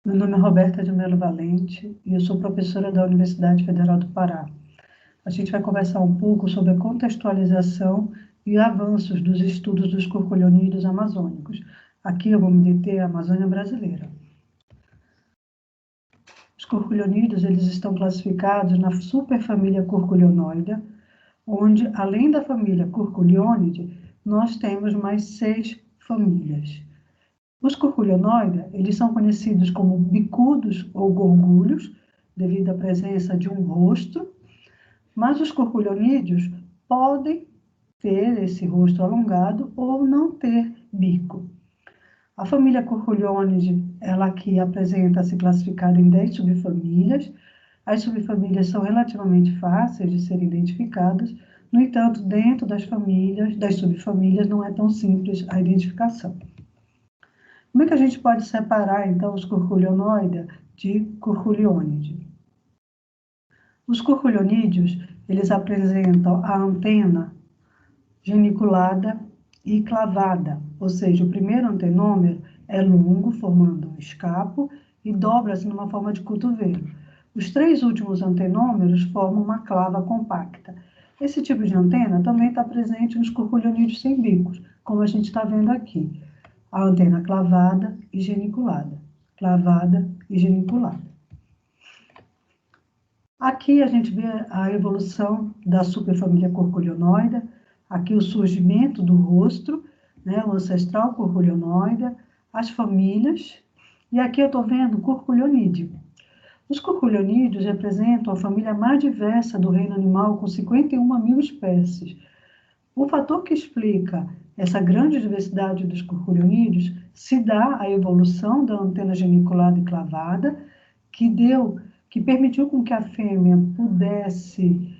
Meu nome é Roberta de Melo Valente e eu sou professora da Universidade Federal do Pará. A gente vai conversar um pouco sobre a contextualização e avanços dos estudos dos curculionídeos amazônicos. Aqui eu vou me deter à Amazônia brasileira. Os curculionídeos eles estão classificados na superfamília Curculionoida, onde, além da família Curculionidae, nós temos mais 6 famílias. Os curculionoida, eles são conhecidos como bicudos ou gorgulhos, devido à presença de um rosto, mas os curculionídeos podem ter esse rosto alongado ou não ter bico. A família Curculionidae, ela aqui apresenta-se classificada em 10 subfamílias. As subfamílias são relativamente fáceis de serem identificadas, no entanto, dentro das subfamílias, não é tão simples a identificação. Como é que a gente pode separar, então, os curculionoida de curculionidae? Os curculionídeos, eles apresentam a antena geniculada e clavada, ou seja, o primeiro antenômero é longo, formando um escapo, e dobra-se numa forma de cotovelo. Os 3 últimos antenômeros formam uma clava compacta. Esse tipo de antena também está presente nos curculionídeos sem bicos, como a gente está vendo aqui. A antena clavada e geniculada. Clavada e geniculada. Aqui a gente vê a evolução da superfamília Curculionoida, aqui o surgimento do rosto, né, o ancestral Curculionoida, as famílias, e aqui eu estou vendo o Curculionídeo. Os curculionídeos representam a família mais diversa do reino animal, com 51 mil espécies. O fator que explica essa grande diversidade dos curculionídeos se dá à evolução da antena geniculada e clavada, que permitiu com que a fêmea pudesse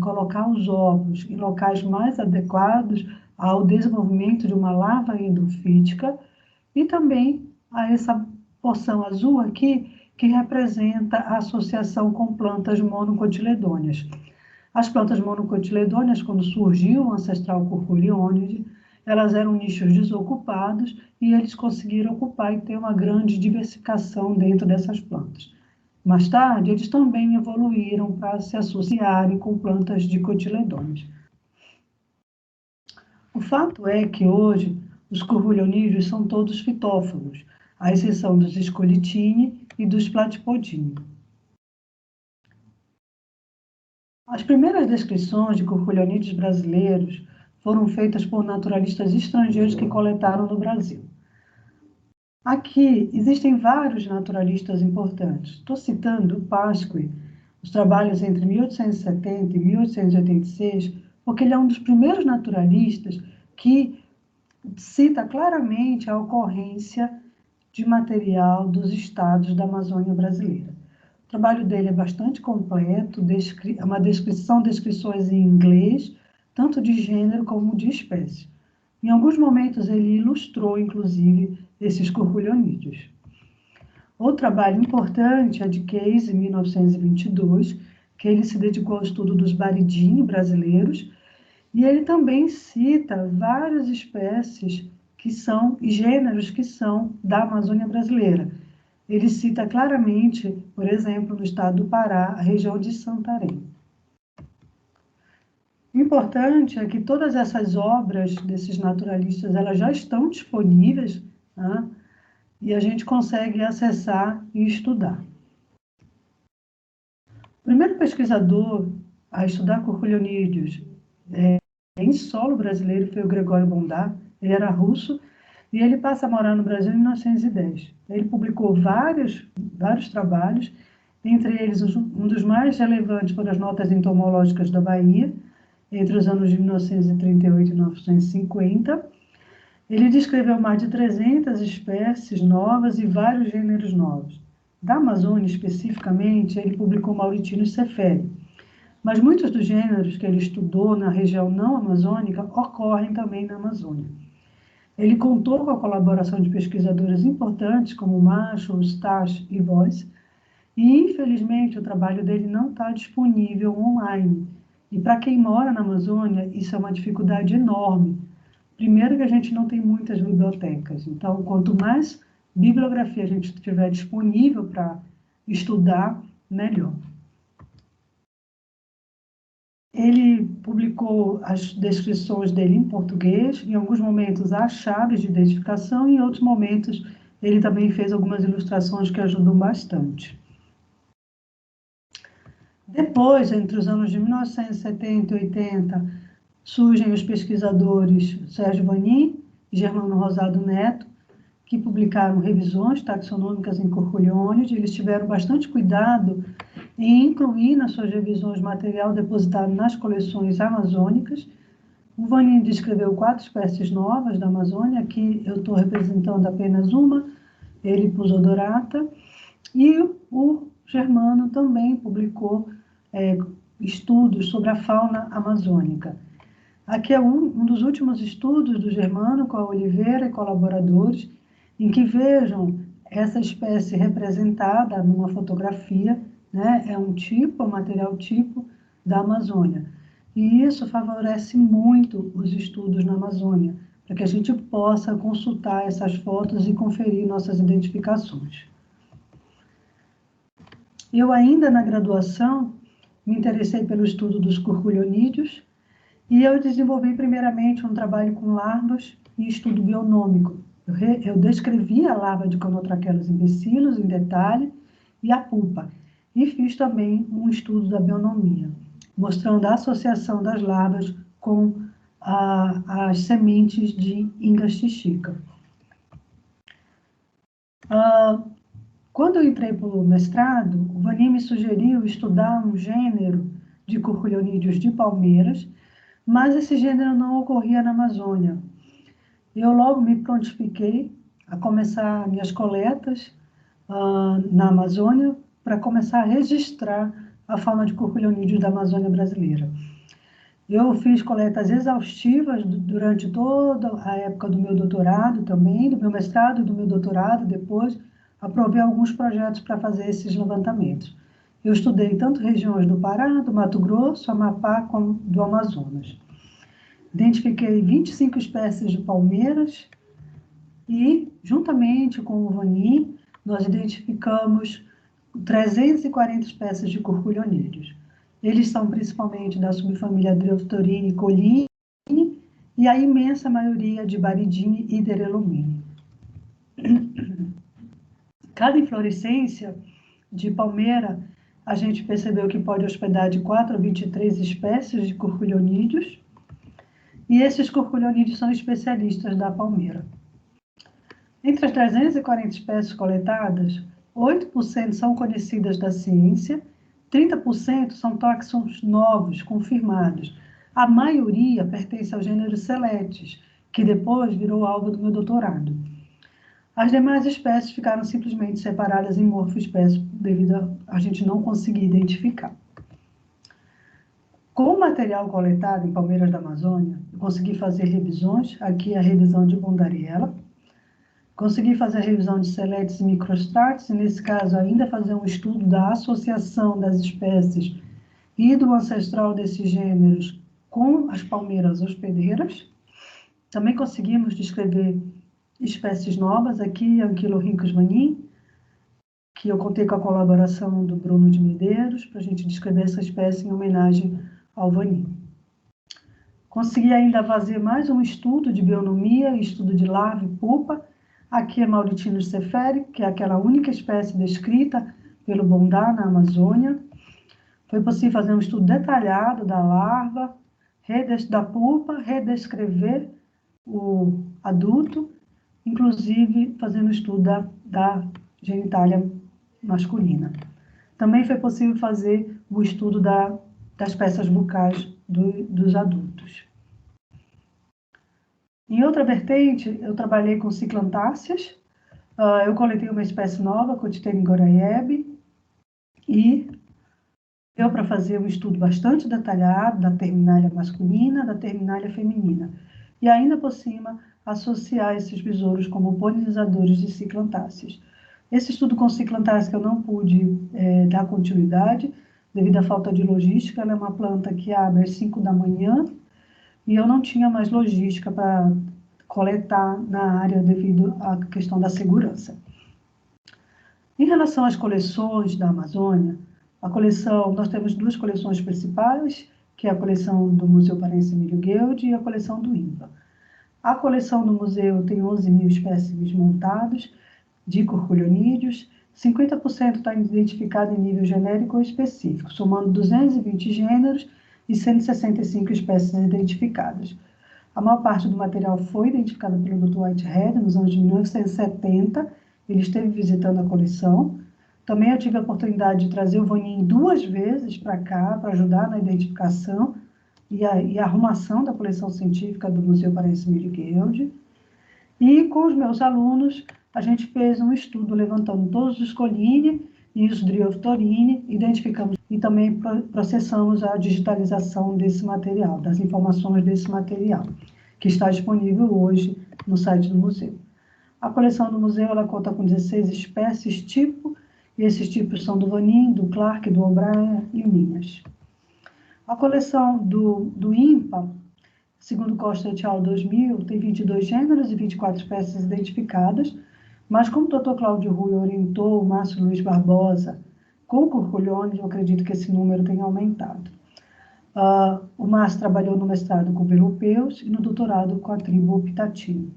colocar os ovos em locais mais adequados ao desenvolvimento de uma larva endofítica, e também a essa porção azul aqui, que representa a associação com plantas monocotiledôneas. As plantas monocotiledôneas, quando surgiu o ancestral Curculionidae, elas eram nichos desocupados e eles conseguiram ocupar e ter uma grande diversificação dentro dessas plantas. Mais tarde, eles também evoluíram para se associarem com plantas dicotiledôneas. O fato é que hoje os curculionídeos são todos fitófagos, à exceção dos Scolitini e dos Platipodini. As primeiras descrições de curculionídeos brasileiros foram feitas por naturalistas estrangeiros que coletaram no Brasil. Aqui existem vários naturalistas importantes. Estou citando Pasqui, os trabalhos entre 1870 e 1886, porque ele é um dos primeiros naturalistas que cita claramente a ocorrência de material dos estados da Amazônia brasileira. O trabalho dele é bastante completo, descrições em inglês, tanto de gênero como de espécie. Em alguns momentos ele ilustrou, inclusive, esses curculionídeos. Outro trabalho importante é de Case, em 1922, que ele se dedicou ao estudo dos Baridini brasileiros, e ele também cita várias espécies e gêneros que são da Amazônia brasileira. Ele cita claramente, por exemplo, no estado do Pará, a região de Santarém. O importante é que todas essas obras desses naturalistas elas já estão disponíveis, né? E a gente consegue acessar e estudar. O primeiro pesquisador a estudar curculionídeos em solo brasileiro foi o Gregório Bondar. Ele era russo e ele passa a morar no Brasil em 1910. Ele publicou vários trabalhos, entre eles um dos mais relevantes foram as notas entomológicas da Bahia, entre os anos de 1938 e 1950. Ele descreveu mais de 300 espécies novas e vários gêneros novos. Da Amazônia, especificamente, ele publicou Mauritinus ceferi. Mas muitos dos gêneros que ele estudou na região não amazônica ocorrem também na Amazônia. Ele contou com a colaboração de pesquisadores importantes como Marshall, Stasch e Voss, e infelizmente o trabalho dele não está disponível online. E para quem mora na Amazônia, isso é uma dificuldade enorme. Primeiro que a gente não tem muitas bibliotecas, então quanto mais bibliografia a gente tiver disponível para estudar, melhor. Ele publicou as descrições dele em português, em alguns momentos há chaves de identificação, e em outros momentos ele também fez algumas ilustrações que ajudam bastante. Depois, entre os anos de 1970 e 80, surgem os pesquisadores Sérgio Vanin e Germano Rosado Neto, que publicaram revisões taxonômicas em Curculionidae. Eles tiveram bastante cuidado em incluir nas suas revisões material depositado nas coleções amazônicas. O Vanin descreveu 4 espécies novas da Amazônia, aqui eu estou representando apenas uma, Eripus odorata, e o Germano também publicou estudos sobre a fauna amazônica. Aqui é um dos últimos estudos do Germano com a Oliveira e colaboradores, em que vejam essa espécie representada numa fotografia, né? É um material tipo da Amazônia. E isso favorece muito os estudos na Amazônia, para que a gente possa consultar essas fotos e conferir nossas identificações. Eu ainda na graduação me interessei pelo estudo dos curculionídeos e eu desenvolvi primeiramente um trabalho com larvas e estudo bionômico. Eu descrevi a larva de Conotrachelos imbecillus em detalhe e a pupa, e fiz também um estudo da bionomia, mostrando a associação das larvas com as sementes de Ingas xixica. Quando eu entrei para o mestrado, o Vanin me sugeriu estudar um gênero de curculionídeos de palmeiras, mas esse gênero não ocorria na Amazônia. Eu logo me prontifiquei a começar minhas coletas na Amazônia para começar a registrar a fauna de curculionídeos da Amazônia brasileira. Eu fiz coletas exaustivas durante toda a época do meu doutorado também, do meu mestrado e do meu doutorado. Depois, aprovei alguns projetos para fazer esses levantamentos. Eu estudei tanto regiões do Pará, do Mato Grosso, Amapá, como do Amazonas. Identifiquei 25 espécies de palmeiras e, juntamente com o Vanin, nós identificamos 340 espécies de curculionídeos. Eles são principalmente da subfamília Dreutorini e Coline e a imensa maioria de Baridini e Derelomine. Cada inflorescência de palmeira, a gente percebeu que pode hospedar de 4 a 23 espécies de curculionídeos, e esses curculionídeos são especialistas da palmeira. Entre as 340 espécies coletadas, 8% são conhecidas da ciência, 30% são táxons novos, confirmados. A maioria pertence ao gênero Seletes, que depois virou alvo do meu doutorado. As demais espécies ficaram simplesmente separadas em morfoespécies, devido a gente não conseguir identificar. Com o material coletado em palmeiras da Amazônia, eu consegui fazer revisões, aqui a revisão de Bondariella, consegui fazer a revisão de Seletes e Microstrates, e nesse caso ainda fazer um estudo da associação das espécies e do ancestral desses gêneros com as palmeiras hospedeiras. Também conseguimos descrever espécies novas, aqui Anquilorhynchus vanin, que eu contei com a colaboração do Bruno de Medeiros, para a gente descrever essa espécie em homenagem ao Vanin. Consegui ainda fazer mais um estudo de bionomia, estudo de larva e pupa. Aqui é Mauritinus ceferi, que é aquela única espécie descrita pelo Bondar na Amazônia. Foi possível fazer um estudo detalhado da larva, da pupa, redescrever o adulto, inclusive fazendo estudo da genitália masculina. Também foi possível fazer o estudo das peças bucais dos adultos. Em outra vertente, eu trabalhei com ciclantáceas. Eu coletei uma espécie nova, Cotitem goraiebe, e deu para fazer um estudo bastante detalhado da terminália masculina, da terminália feminina. E ainda por cima, associar esses besouros como polinizadores de ciclantáceas. Esse estudo com ciclantáceas que eu não pude dar continuidade, devido à falta de logística. Ela é uma planta que abre às 5 da manhã, e eu não tinha mais logística para coletar na área devido à questão da segurança. Em relação às coleções da Amazônia, nós temos duas coleções principais, que é a coleção do Museu Paraense Emílio Guild e a coleção do INPA. A coleção do museu tem 11.000 espécimes montados de curculionídeos, 50% está identificado em nível genérico ou específico, somando 220 gêneros e 165 espécies identificadas. A maior parte do material foi identificada pelo Dr. Whitehead nos anos de 1970, ele esteve visitando a coleção. Também eu tive a oportunidade de trazer o Vanin 2 vezes para cá, para ajudar na identificação e a arrumação da coleção científica do Museu Paraense Emílio Guild. E com os meus alunos, a gente fez um estudo levantando todos os Collini e os Drioftorini, identificamos e também processamos a digitalização desse material, das informações desse material, que está disponível hoje no site do museu. A coleção do museu ela conta com 16 espécies tipo, e esses tipos são do Vanin, do Clark, do O'Brien e Minas. A coleção do INPA, segundo Costa et al. 2000, tem 22 gêneros e 24 espécies identificadas, mas como o Dr. Cláudio Rui orientou o Márcio Luiz Barbosa com curculiones, eu acredito que esse número tenha aumentado. O Márcio trabalhou no mestrado com europeus e no doutorado com a tribo Pitatini.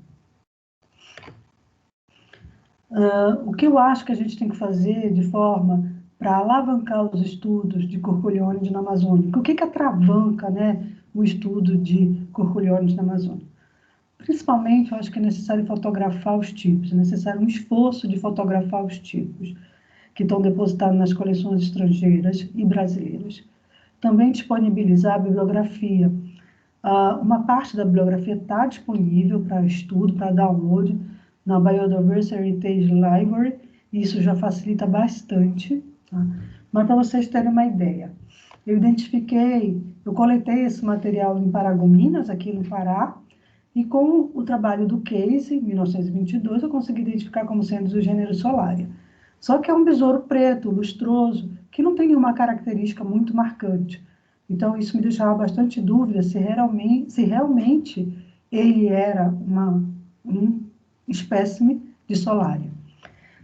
O que eu acho que a gente tem que fazer de forma para alavancar os estudos de curculiones na Amazônia? O que atravanca, né, o estudo de curculiones na Amazônia? Principalmente, eu acho que é necessário fotografar os tipos, é necessário um esforço de fotografar os tipos que estão depositados nas coleções estrangeiras e brasileiras. Também disponibilizar a bibliografia. Uma parte da bibliografia está disponível para estudo, para download, na Biodiversity Heritage Library, e isso já facilita bastante. Tá? Mas para vocês terem uma ideia, eu coletei esse material em Paragominas, aqui no Pará, e com o trabalho do Case, em 1922, eu consegui identificar como sendo do gênero Solaria. Só que é um besouro preto, lustroso, que não tem nenhuma característica muito marcante. Então, isso me deixava bastante dúvida se realmente ele era um espécime de Solaria.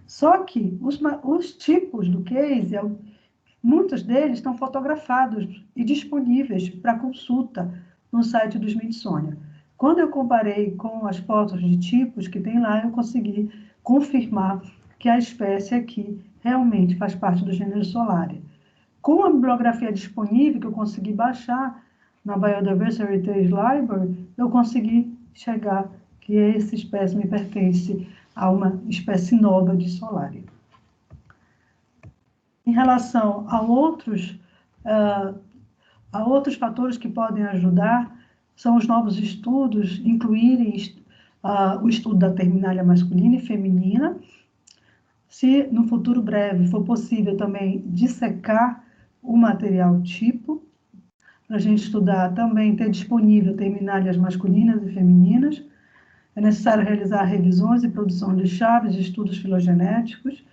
Só que os tipos do Case, muitos deles estão fotografados e disponíveis para consulta no site do Smithsonian. Quando eu comparei com as fotos de tipos que tem lá, eu consegui confirmar que a espécie aqui realmente faz parte do gênero Solaria. Com a bibliografia disponível que eu consegui baixar na Biodiversity Heritage Library, eu consegui chegar que esse espécime pertence a uma espécie nova de Solaria. Em relação a outros fatores que podem ajudar, são os novos estudos, incluírem o estudo da terminália masculina e feminina. Se no futuro breve for possível também dissecar o material tipo, para a gente estudar também, ter disponível terminálias masculinas e femininas. É necessário realizar revisões e produção de chaves de estudos filogenéticos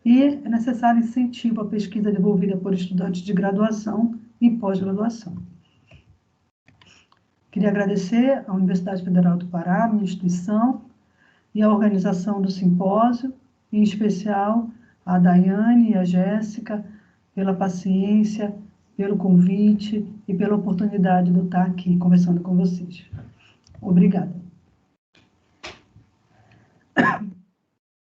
e é necessário incentivo à pesquisa desenvolvida por estudantes de graduação e pós-graduação. Queria agradecer à Universidade Federal do Pará, minha instituição, e à organização do simpósio, em especial a Daiane e a Jéssica, pela paciência, pelo convite e pela oportunidade de eu estar aqui conversando com vocês. Obrigada.